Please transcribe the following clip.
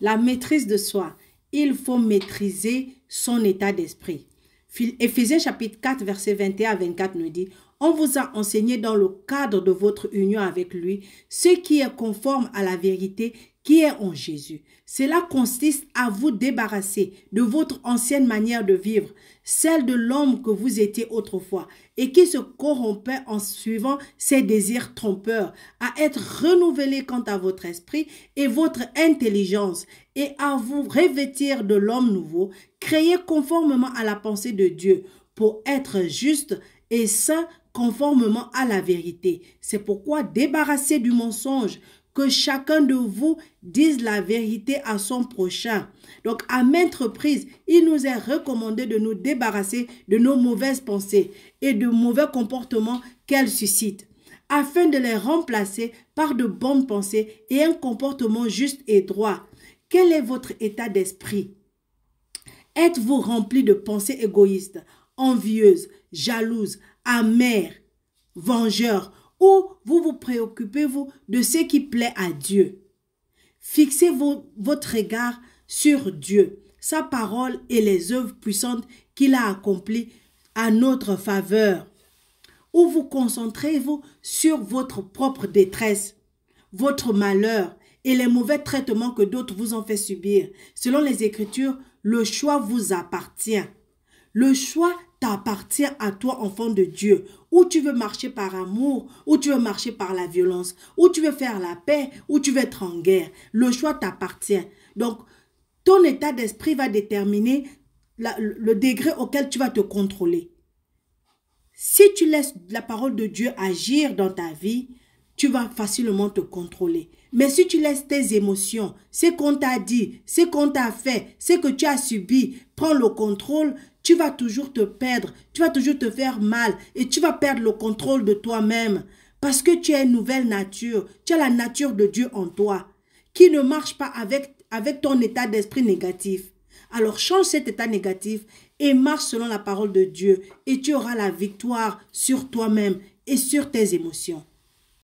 La maîtrise de soi. Il faut maîtriser son état d'esprit. Éphésiens chapitre 4, verset 21 à 24 nous dit, « On vous a enseigné dans le cadre de votre union avec lui, ce qui est conforme à la vérité qui est en Jésus. Cela consiste à vous débarrasser de votre ancienne manière de vivre, celle de l'homme que vous étiez autrefois, et qui se corrompait en suivant ses désirs trompeurs, à être renouvelé quant à votre esprit et votre intelligence, et à vous revêtir de l'homme nouveau, créé conformément à la pensée de Dieu, pour être juste et saint conformément à la vérité. C'est pourquoi débarrassez du mensonge, que chacun de vous dise la vérité à son prochain. » Donc, à maintes reprises, il nous est recommandé de nous débarrasser de nos mauvaises pensées et de mauvais comportements qu'elles suscitent, afin de les remplacer par de bonnes pensées et un comportement juste et droit. Quel est votre état d'esprit? Êtes-vous rempli de pensées égoïstes, envieuses, jalouses, amères, vengeurs, ou vous vous préoccupez-vous de ce qui plaît à Dieu? Fixez votre regard sur Dieu, sa parole et les œuvres puissantes qu'il a accomplies à notre faveur. Ou vous concentrez-vous sur votre propre détresse, votre malheur et les mauvais traitements que d'autres vous ont fait subir? Selon les Écritures, le choix vous appartient. Le choix t'appartient à toi, enfant de Dieu. Ou tu veux marcher par amour, ou tu veux marcher par la violence, ou tu veux faire la paix, ou tu veux être en guerre. Le choix t'appartient. Donc, ton état d'esprit va déterminer le degré auquel tu vas te contrôler. Si tu laisses la parole de Dieu agir dans ta vie, tu vas facilement te contrôler. Mais si tu laisses tes émotions, ce qu'on t'a dit, ce qu'on t'a fait, ce que tu as subi, prendre le contrôle, tu vas toujours te perdre, tu vas toujours te faire mal et tu vas perdre le contrôle de toi-même. Parce que tu as une nouvelle nature, tu as la nature de Dieu en toi, qui ne marche pas avec ton état d'esprit négatif. Alors change cet état négatif et marche selon la parole de Dieu et tu auras la victoire sur toi-même et sur tes émotions.